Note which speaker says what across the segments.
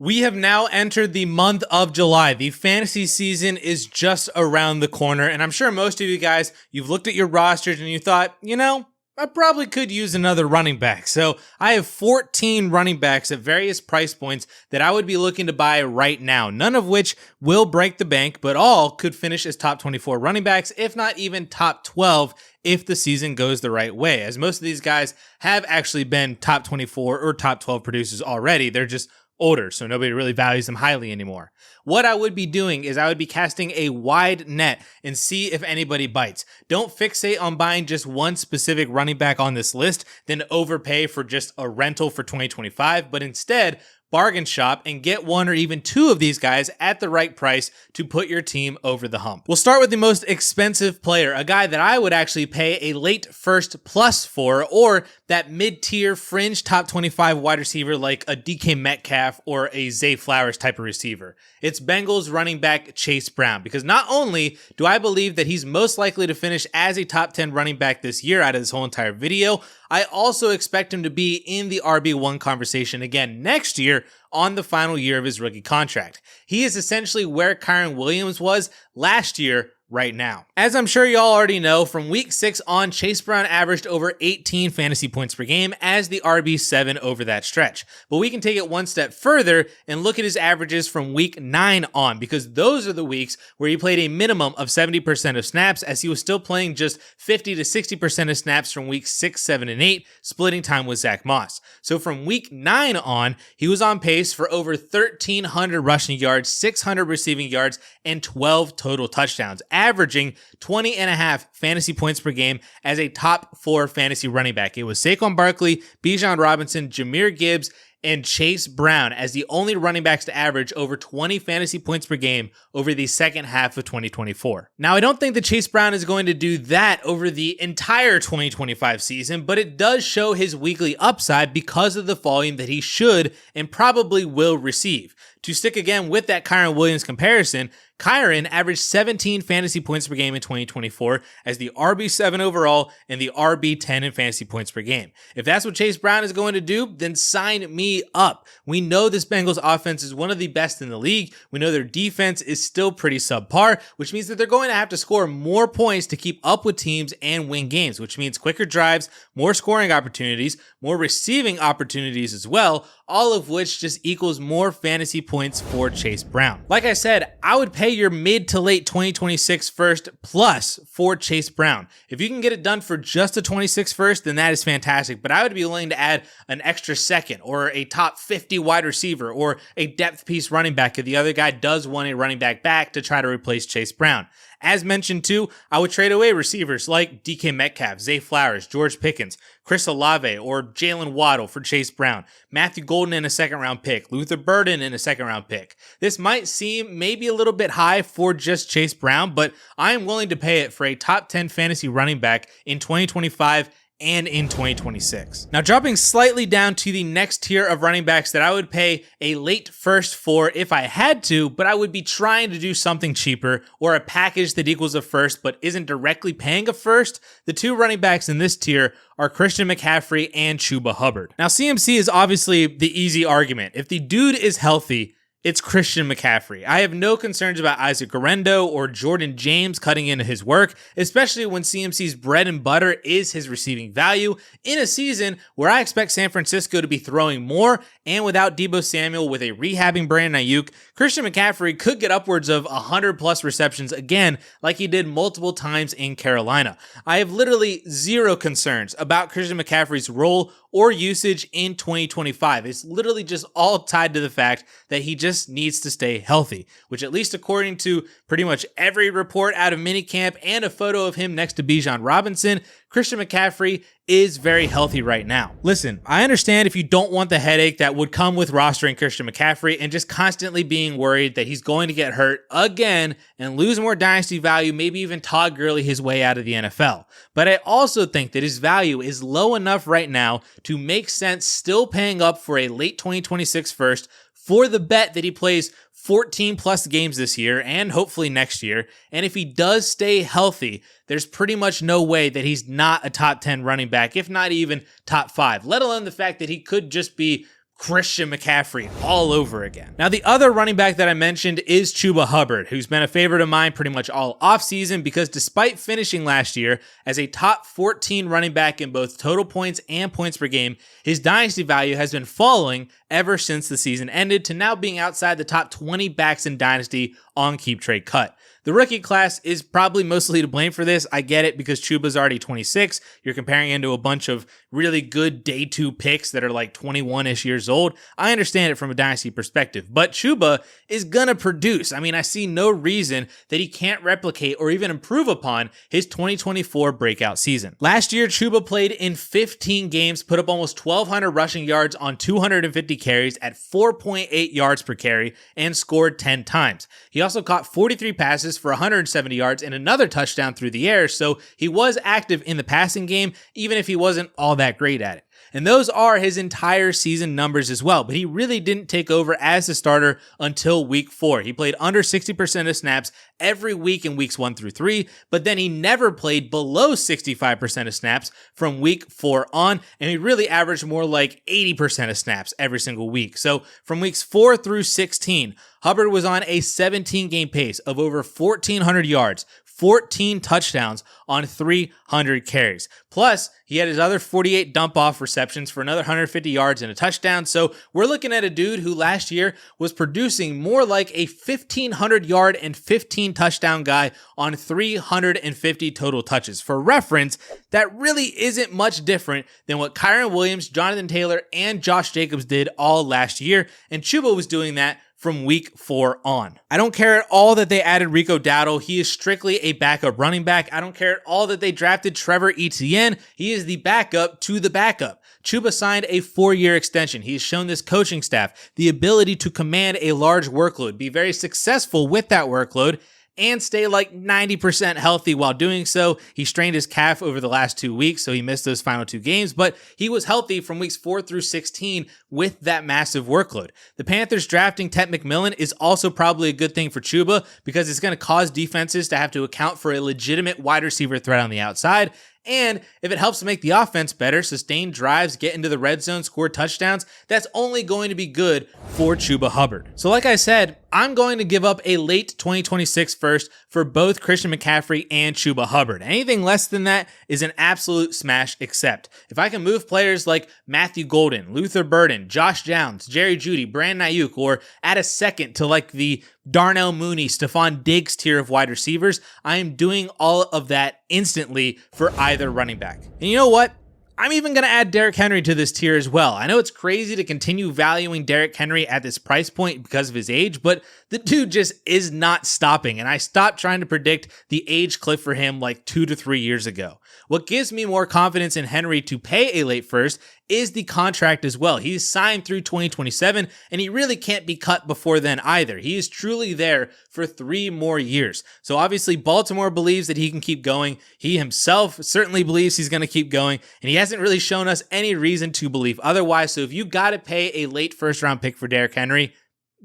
Speaker 1: We have now entered the month of July. The fantasy season is just around the corner, and I'm sure most of you guys, you've looked at your rosters and you thought, I probably could use another running back. So I have 14 running backs at various price points that I would be looking to buy right now, none of which will break the bank, but all could finish as top 24 running backs, if not even top 12 if the season goes the right way, as most of these guys have actually been top 24 or top 12 producers already. They're just older, so nobody really values them highly anymore. What I would be doing is I would be casting a wide net and see if anybody bites. Don't fixate on buying just one specific running back on this list, then overpay for just a rental for 2025, but instead bargain shop and get one or even two of these guys at the right price to put your team over the hump. We'll start with the most expensive player, a guy that I would actually pay a late first plus for, or that mid-tier fringe top 25 wide receiver like a DK Metcalf or a Zay Flowers type of receiver. It's Bengals running back Chase Brown, because not only do I believe that he's most likely to finish as a top 10 running back this year out of this whole entire video, I also expect him to be in the RB1 conversation again next year on the final year of his rookie contract. He is essentially where Kyren Williams was last year right now. As I'm sure y'all already know, from week 6 on, Chase Brown averaged over 18 fantasy points per game as the RB7 over that stretch. But we can take it one step further and look at his averages from week 9 on, because those are the weeks where he played a minimum of 70% of snaps, as he was still playing just 50 to 60% of snaps from weeks 6, 7, and 8, splitting time with Zach Moss. So from week 9 on, he was on pace for over 1,300 rushing yards, 600 receiving yards, and 12 total touchdowns, averaging 20 and a half fantasy points per game as a top 4 fantasy running back. It was Saquon Barkley, Bijan Robinson, Jahmyr Gibbs, and Chase Brown as the only running backs to average over 20 fantasy points per game over the second half of 2024. Now, I don't think that Chase Brown is going to do that over the entire 2025 season, but it does show his weekly upside because of the volume that he should and probably will receive. To stick again with that Kyren Williams comparison, Kyren averaged 17 fantasy points per game in 2024 as the RB7 overall and the RB10 in fantasy points per game. If that's what Chase Brown is going to do, then sign me up. We know this Bengals offense is one of the best in the league. We know their defense is still pretty subpar, which means that they're going to have to score more points to keep up with teams and win games, which means quicker drives, more scoring opportunities, more receiving opportunities as well, all of which just equals more fantasy points for Chase Brown. Like I said, I would pay your mid to late 2026 first plus for Chase Brown. If you can get it done for just a 26 first, then that is fantastic, but I would be willing to add an extra second or a top 50 wide receiver or a depth piece running back if the other guy does want a running back to try to replace Chase Brown. As mentioned too, I would trade away receivers like DK Metcalf, Zay Flowers, George Pickens, Chris Olave, or Jalen Waddle for Chase Brown, Matthew Golden in a second-round pick, Luther Burden in a second-round pick. This might seem maybe a little bit high for just Chase Brown, but I am willing to pay it for a top 10 fantasy running back in 2025 and in 2026. Now, dropping slightly down to the next tier of running backs that I would pay a late first for if I had to, but I would be trying to do something cheaper or a package that equals a first but isn't directly paying a first. The two running backs in this tier are Christian McCaffrey and Chuba Hubbard. Now, CMC is obviously the easy argument. If the dude is healthy, it's Christian McCaffrey. I have no concerns about Isaac Guerendo or Jordan James cutting into his work, especially when CMC's bread and butter is his receiving value in a season where I expect San Francisco to be throwing more, and without Deebo Samuel with a rehabbing Brandon Ayuk, Christian McCaffrey could get upwards of 100 plus receptions again like he did multiple times in Carolina. I have literally zero concerns about Christian McCaffrey's role or usage in 2025. It's literally just all tied to the fact that he just needs to stay healthy, which at least according to pretty much every report out of minicamp and a photo of him next to Bijan Robinson, Christian McCaffrey is very healthy right now. Listen, I understand if you don't want the headache that would come with rostering Christian McCaffrey and just constantly being worried that he's going to get hurt again and lose more dynasty value, maybe even Todd Gurley his way out of the NFL. But I also think that his value is low enough right now to make sense still paying up for a late 2026 first for the bet that he plays 14 plus games this year and hopefully next year. And if he does stay healthy, there's pretty much no way that he's not a top 10 running back, if not even top 5, let alone the fact that he could just be Christian McCaffrey all over again. Now, the other running back that I mentioned is Chuba Hubbard, who's been a favorite of mine pretty much all offseason because despite finishing last year as a top 14 running back in both total points and points per game, his dynasty value has been falling ever since the season ended to now being outside the top 20 backs in Dynasty on Keep Trade Cut. The rookie class is probably mostly to blame for this. I get it because Chuba's already 26. You're comparing him to a bunch of really good day 2 picks that are like 21-ish years old. I understand it from a dynasty perspective, but Chuba is gonna produce. I mean, I see no reason that he can't replicate or even improve upon his 2024 breakout season. Last year, Chuba played in 15 games, put up almost 1,200 rushing yards on 250 carries at 4.8 yards per carry and scored 10 times. He also caught 43 passes for 170 yards and another touchdown through the air, so he was active in the passing game, even if he wasn't all that great at it. And those are his entire season numbers as well, but he really didn't take over as the starter until week 4. He played under 60% of snaps every week in weeks 1 through 3, but then he never played below 65% of snaps from week 4 on, and he really averaged more like 80% of snaps every single week. So from weeks 4 through 16, Hubbard was on a 17-game pace of over 1,400 yards, 14 touchdowns on 300 carries. Plus, he had his other 48 dump-off receptions for another 150 yards and a touchdown. So we're looking at a dude who last year was producing more like a 1,500 yard and 15 touchdown guy on 350 total touches. For reference, that really isn't much different than what Kyron Williams, Jonathan Taylor, and Josh Jacobs did all last year, and Chuba was doing that from week 4 on. I don't care at all that they added Rico Dowdle. He is strictly a backup running back. I don't care at all that they drafted Trevor Etienne. He is the backup to the backup. Chuba signed a 4-year extension. He has shown this coaching staff the ability to command a large workload, be very successful with that workload, and stay like 90% healthy while doing so. He strained his calf over the last 2 weeks, so he missed those final 2 games, but he was healthy from weeks 4 through 16 with that massive workload. The Panthers drafting Ted McMillan is also probably a good thing for Chuba because it's going to cause defenses to have to account for a legitimate wide receiver threat on the outside. And if it helps to make the offense better, sustain drives, get into the red zone, score touchdowns, that's only going to be good for Chuba Hubbard. So like I said, I'm going to give up a late 2026 first for both Christian McCaffrey and Chuba Hubbard. Anything less than that is an absolute smash accept. If I can move players like Matthew Golden, Luther Burden, Josh Downs, Jerry Jeudy, Brandon Ayuk, or add a second to like the Darnell Mooney, Stephon Diggs tier of wide receivers, I am doing all of that instantly for either running back. And you know what? I'm even going to add Derrick Henry to this tier as well. I know it's crazy to continue valuing Derrick Henry at this price point because of his age, but the dude just is not stopping, and I stopped trying to predict the age cliff for him like 2 to 3 years ago. What gives me more confidence in Henry to pay a late first is the contract as well. He's signed through 2027, and he really can't be cut before then either. He is truly there for 3 more years. So obviously Baltimore believes that he can keep going. He himself certainly believes he's going to keep going, and he hasn't really shown us any reason to believe otherwise. So if you got to pay a late first round pick for Derrick Henry,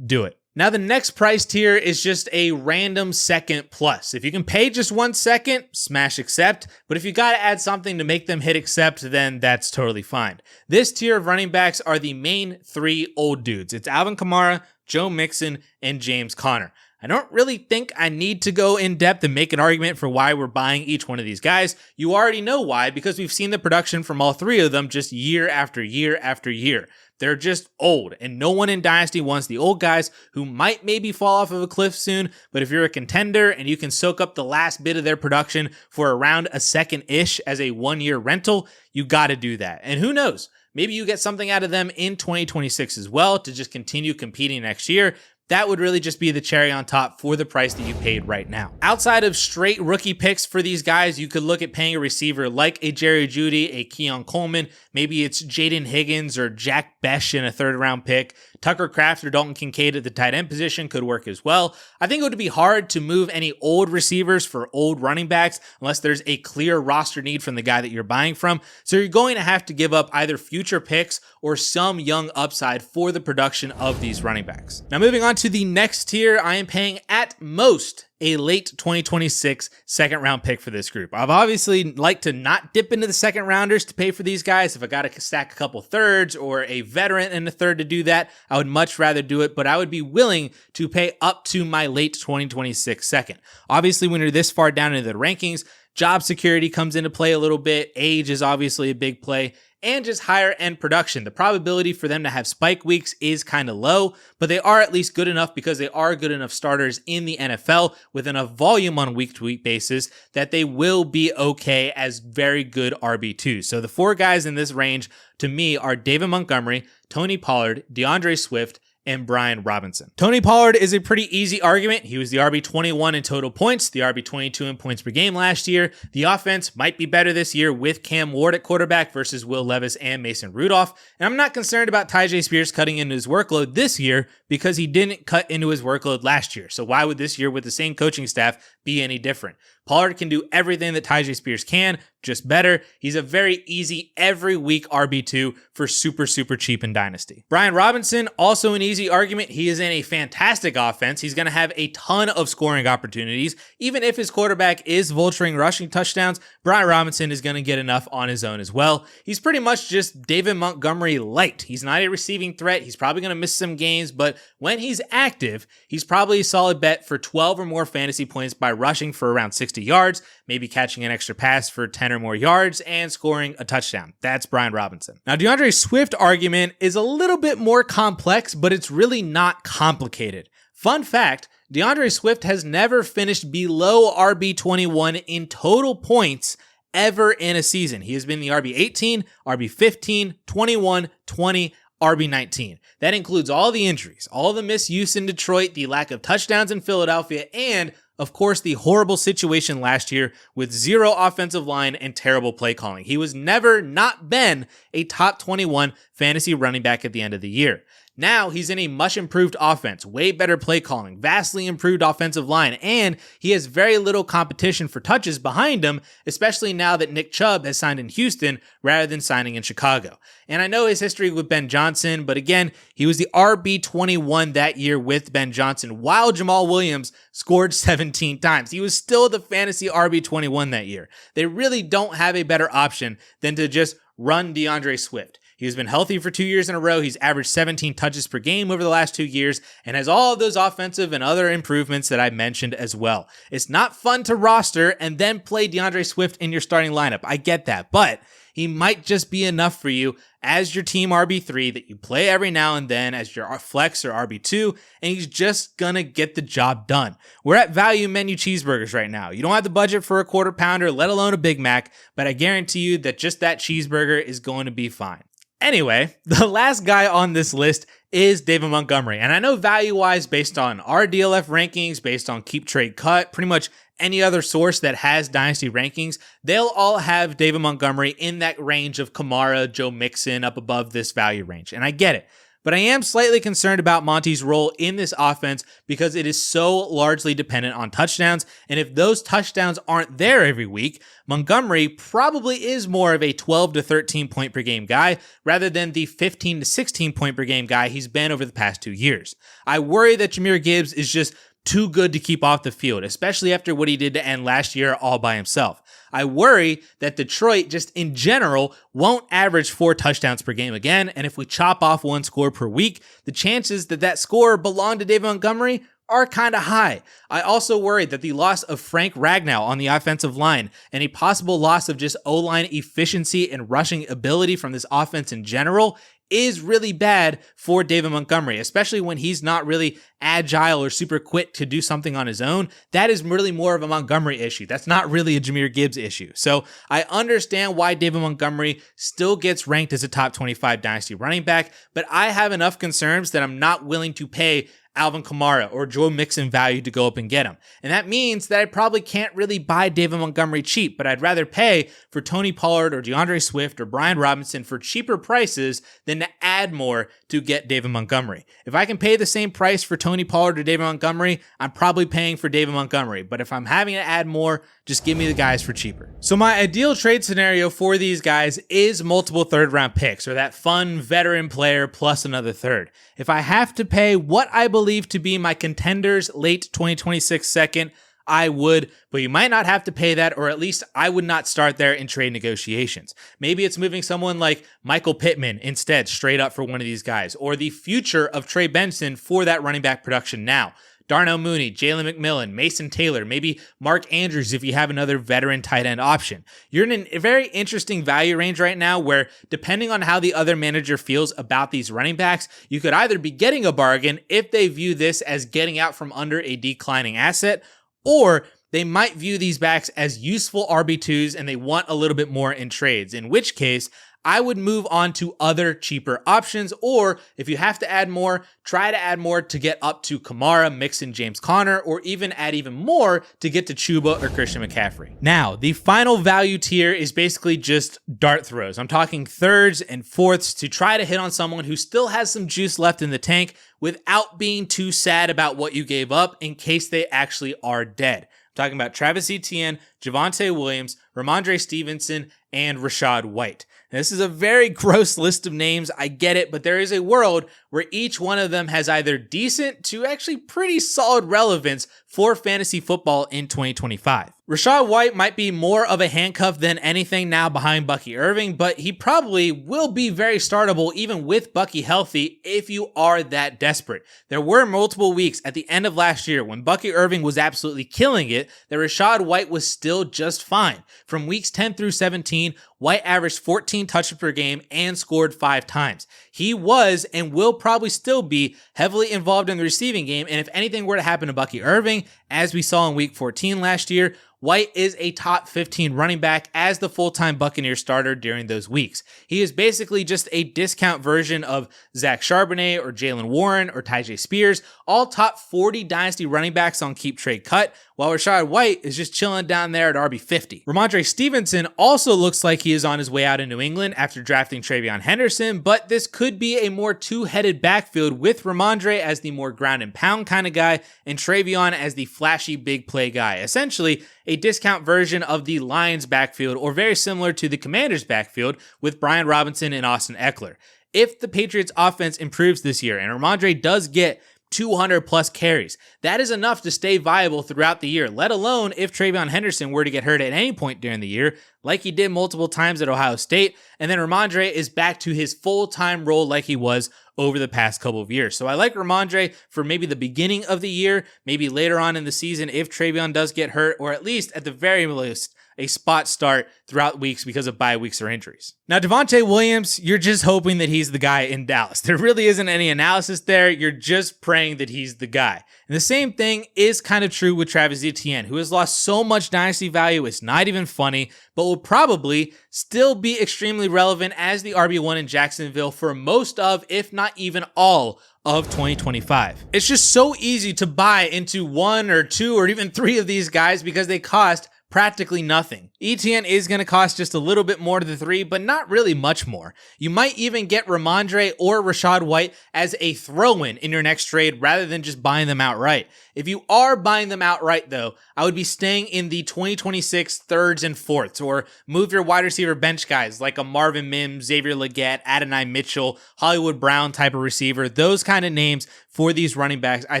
Speaker 1: do it. Now, the next price tier is just a random second plus. If you can pay just 1 second, smash accept. But if you got to add something to make them hit accept, then that's totally fine. This tier of running backs are the main 3 old dudes. It's Alvin Kamara, Joe Mixon, and James Conner. I don't really think I need to go in depth and make an argument for why we're buying each one of these guys. You already know why, because we've seen the production from all 3 of them just year after year after year. They're just old, and no one in Dynasty wants the old guys who might maybe fall off of a cliff soon, but if you're a contender and you can soak up the last bit of their production for around a second-ish as a 1-year rental, you gotta do that. And who knows? Maybe you get something out of them in 2026 as well to just continue competing next year. That would really just be the cherry on top for the price that you paid right now. Outside of straight rookie picks for these guys, you could look at paying a receiver like a Jerry Jeudy, a Keon Coleman. Maybe it's Jaden Higgins or Jack Besh in a 3rd round pick. Tucker Kraft or Dalton Kincaid at the tight end position could work as well. I think it would be hard to move any old receivers for old running backs unless there's a clear roster need from the guy that you're buying from. So you're going to have to give up either future picks or some young upside for the production of these running backs. Now moving on to the next tier, I am paying at most a late 2026 second round pick for this group. I've obviously liked to not dip into the second rounders to pay for these guys. If I got to stack a couple thirds or a veteran and a third to do that, I would much rather do it, but I would be willing to pay up to my late 2026 second. Obviously, when you're this far down into the rankings, job security comes into play a little bit. Age is obviously a big play, and just higher end production. The probability for them to have spike weeks is kind of low, but they are at least good enough because they are good enough starters in the NFL with enough volume on a week to week basis that they will be okay as very good RB2s. So the four guys in this range to me are David Montgomery, Tony Pollard, DeAndre Swift, and Brian Robinson. Tony Pollard is a pretty easy argument. He was the RB21 in total points, the RB22 in points per game last year. The offense might be better this year with Cam Ward at quarterback versus Will Levis and Mason Rudolph. And I'm not concerned about Tyjae Spears cutting into his workload this year because he didn't cut into his workload last year. So why would this year with the same coaching staff be any different? Pollard can do everything that Tyjae Spears can, just better. He's a very easy every week RB2 for super cheap in Dynasty. Brian Robinson, also an easy argument. He is in a fantastic offense. He's going to have a ton of scoring opportunities. Even if his quarterback is vulturing rushing touchdowns, Brian Robinson is going to get enough on his own as well. He's pretty much just David Montgomery light. He's not a receiving threat. He's probably going to miss some games, but when he's active, he's probably a solid bet for 12 or more fantasy points by rushing for around 60 yards, maybe catching an extra pass for 10 or more yards, and scoring a touchdown. That's Brian Robinson. Now, DeAndre Swift argument is a little bit more complex, but it's really not complicated. Fun fact, DeAndre Swift has never finished below RB21 in total points ever in a season. He has been the RB18, RB15, 21, 20, RB19. That includes all the injuries, all the misuse in Detroit, the lack of touchdowns in Philadelphia, and of course, the horrible situation last year with zero offensive line and terrible play calling. He was never not been a top 21 fantasy running back at the end of the year. Now he's in a much improved offense, way better play calling, vastly improved offensive line, and he has very little competition for touches behind him, especially now that Nick Chubb has signed in Houston rather than signing in Chicago. And I know his history with Ben Johnson, but again, he was the RB21 that year with Ben Johnson while Jamal Williams scored 17 times. He was still the fantasy RB21 that year. They really don't have a better option than to just run DeAndre Swift. He's been healthy for 2 years in a row. He's averaged 17 touches per game over the last 2 years and has all of those offensive and other improvements that I mentioned as well. It's not fun to roster and then play DeAndre Swift in your starting lineup. I get that, but he might just be enough for you as your team RB3 that you play every now and then as your flex or RB2, and he's just gonna get the job done. We're at value menu cheeseburgers right now. You don't have the budget for a quarter pounder, let alone a Big Mac, but I guarantee you that just that cheeseburger is going to be fine. Anyway, the last guy on this list is David Montgomery. And I know value-wise, based on our DLF rankings, based on Keep Trade Cut, pretty much any other source that has Dynasty rankings, they'll all have David Montgomery in that range of Kamara, Joe Mixon, up above this value range. And I get it. But I am slightly concerned about Monty's role in this offense because it is so largely dependent on touchdowns. And if those touchdowns aren't there every week, Montgomery probably is more of a 12 to 13 point per game guy rather than the 15 to 16 point per game guy he's been over the past 2 years. I worry that Jahmyr Gibbs is just too good to keep off the field, especially after what he did to end last year all by himself. I worry that Detroit just in general won't average 4 touchdowns per game again, and if we chop off 1 score per week, the chances that that score belonged to David Montgomery are kind of high. I also worry that the loss of Frank Ragnow on the offensive line and a possible loss of just O-line efficiency and rushing ability from this offense in general is really bad for David Montgomery, especially when he's not really agile or super quick to do something on his own. That is really more of a Montgomery issue. That's not really a Jahmyr Gibbs issue. So I understand why David Montgomery still gets ranked as a top 25 Dynasty running back, but I have enough concerns that I'm not willing to pay Alvin Kamara or Joe Mixon value to go up and get him. And that means that I probably can't really buy David Montgomery cheap, but I'd rather pay for Tony Pollard or DeAndre Swift or Brian Robinson for cheaper prices than to add more to get David Montgomery. If I can pay the same price for Tony Pollard or David Montgomery, I'm probably paying for David Montgomery. But if I'm having to add more, just give me the guys for cheaper. So my ideal trade scenario for these guys is multiple third-round picks or that fun veteran player plus another third. If I have to pay what I believe to be my contenders late 2026 second, I would, but you might not have to pay that, or at least I would not start there in trade negotiations. Maybe it's moving someone like Michael Pittman instead, straight up for one of these guys, or the future of Trey Benson for that running back production now. Darnell Mooney, Jalen McMillan, Mason Taylor, maybe Mark Andrews if you have another veteran tight end option. You're in a very interesting value range right now where, depending on how the other manager feels about these running backs, you could either be getting a bargain if they view this as getting out from under a declining asset, or they might view these backs as useful RB2s and they want a little bit more in trades, in which case I would move on to other cheaper options, or if you have to add more, try to add more to get up to Kamara, Mixon, James Conner, or even add even more to get to Chuba or Christian McCaffrey. Now, the final value tier is basically just dart throws. I'm talking thirds and fourths to try to hit on someone who still has some juice left in the tank without being too sad about what you gave up in case they actually are dead. I'm talking about Travis Etienne, Javonte Williams, Ramondre Stevenson, and Rachaad White. Now, this is a very gross list of names, I get it, but there is a world where each one of them has either decent to actually pretty solid relevance for fantasy football in 2025. Rachaad White might be more of a handcuff than anything now behind Bucky Irving, but he probably will be very startable even with Bucky healthy if you are that desperate. There were multiple weeks at the end of last year when Bucky Irving was absolutely killing it that Rachaad White was still just fine. From weeks 10 through 17, White averaged 14 touches per game and scored 5 times. He was and will probably still be heavily involved in the receiving game, and if anything were to happen to Bucky Irving, as we saw in week 14 last year, White is a top 15 running back as the full-time Buccaneer starter during those weeks. He is basically just a discount version of Zach Charbonnet or Jalen Warren or Tyjae Spears, all top 40 Dynasty running backs on Keep Trade Cut, while Rachaad White is just chilling down there at RB50. Ramondre Stevenson also looks like he is on his way out in New England after drafting TreVeyon Henderson, but this could be a more two-headed backfield with Ramondre as the more ground and pound kind of guy and TreVeyon as the flashy big play guy. Essentially, a discount version of the Lions backfield, or very similar to the Commanders backfield with Brian Robinson and Austin Eckler. If the Patriots offense improves this year and Ramondre does get 200 plus carries, that is enough to stay viable throughout the year, let alone if TreVeyon Henderson were to get hurt at any point during the year, like he did multiple times at Ohio State, and then Ramondre is back to his full-time role like he was over the past couple of years. So I like Ramondre for maybe the beginning of the year, maybe later on in the season if TreVeyon does get hurt, or at least at the very least, a spot start throughout weeks because of bye weeks or injuries. Now, Devontae Williams, you're just hoping that he's the guy in Dallas. There really isn't any analysis there. You're just praying that he's the guy. And the same thing is kind of true with Travis Etienne, who has lost so much dynasty value, it's not even funny, but will probably still be extremely relevant as the RB1 in Jacksonville for most of, if not even all, of 2025. It's just so easy to buy into one or two or even three of these guys because they cost practically nothing. Etienne is going to cost just a little bit more to the three, but not really much more. You might even get Ramondre or Rachaad White as a throw-in in your next trade rather than just buying them outright. If you are buying them outright, though, I would be staying in the 2026 thirds and fourths, or move your wide receiver bench guys like a Marvin Mims, Xavier Legette, Adonai Mitchell, Hollywood Brown type of receiver. Those kind of names for these running backs I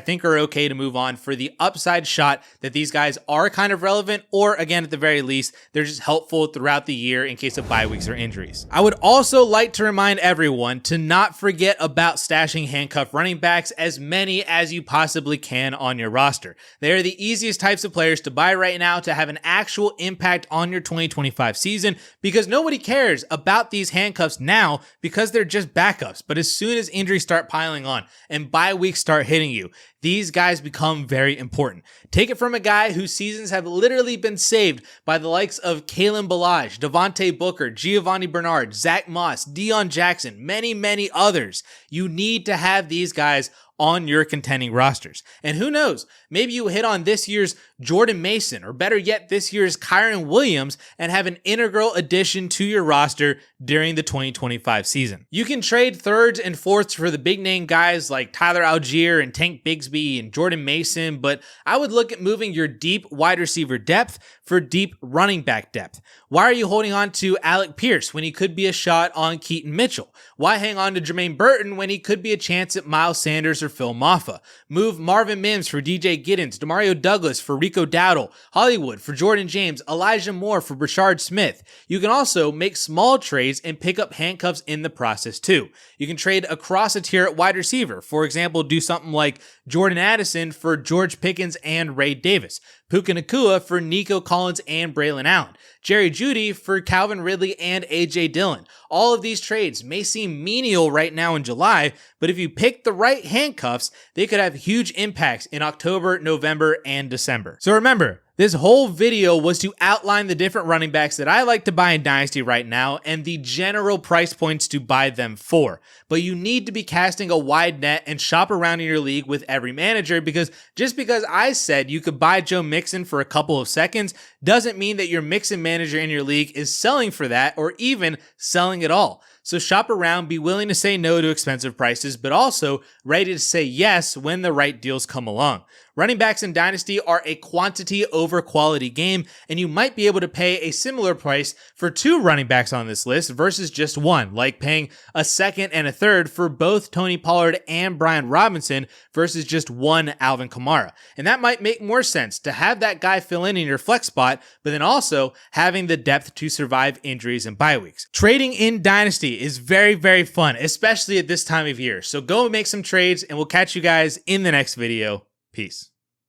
Speaker 1: think are okay to move on for the upside shot that these guys are kind of relevant, or again, at the very least, they're just helpful throughout the year in case of bye weeks or injuries. I would also like to remind everyone to not forget about stashing handcuff running backs, as many as you possibly can on your roster. They are the easiest types of players to buy right now to have an actual impact on your 2025 season, because nobody cares about these handcuffs now because they're just backups. But as soon as injuries start piling on and bye weeks start hitting you, these guys become very important. Take it from a guy whose seasons have literally been saved by the likes of Kalen Ballage, Devontae Booker, Giovanni Bernard, Zach Moss, Deion Jackson, many others. You need to have these guys on your contending rosters. And who knows, maybe you hit on this year's Jordan Mason, or better yet, this year's Kyron Williams, and have an integral addition to your roster during the 2025 season. You can trade thirds and fourths for the big name guys like Tyler Algier and Tank Bigsby and Jordan Mason, but I would look at moving your deep wide receiver depth for deep running back depth. Why are you holding on to Alec Pierce when he could be a shot on Keaton Mitchell? Why hang on to Jermaine Burton when he could be a chance at Miles Sanders or Phil Maffa. Move Marvin Mims for DJ Giddens, Demario Douglas for Rico Dowdle, Hollywood for Jordan James, Elijah Moore for Brashard Smith. You can also make small trades and pick up handcuffs in the process too. You can trade across a tier at wide receiver. For example, do something like Jordan Addison for George Pickens and Ray Davis, Puka Nacua for Nico Collins and Braylon Allen, Jerry Jeudy for Calvin Ridley and A.J. Dillon. All of these trades may seem menial right now in July, but if you pick the right handcuffs, they could have huge impacts in October, November, and December. So remember, this whole video was to outline the different running backs that I like to buy in Dynasty right now and the general price points to buy them for. But you need to be casting a wide net and shop around in your league with every manager, because just because I said you could buy Joe Mixon for a couple of seconds doesn't mean that your Mixon manager in your league is selling for that or even selling at all. So shop around, be willing to say no to expensive prices, but also ready to say yes when the right deals come along. Running backs in Dynasty are a quantity over quality game, and you might be able to pay a similar price for 2 running backs on this list versus just 1, like paying a second and a third for both Tony Pollard and Brian Robinson versus just 1 Alvin Kamara. And that might make more sense to have that guy fill in your flex spot, but then also having the depth to survive injuries and bye weeks. Trading in Dynasty is very, very fun, especially at this time of year. So go make some trades, and we'll catch you guys in the next video. Peace.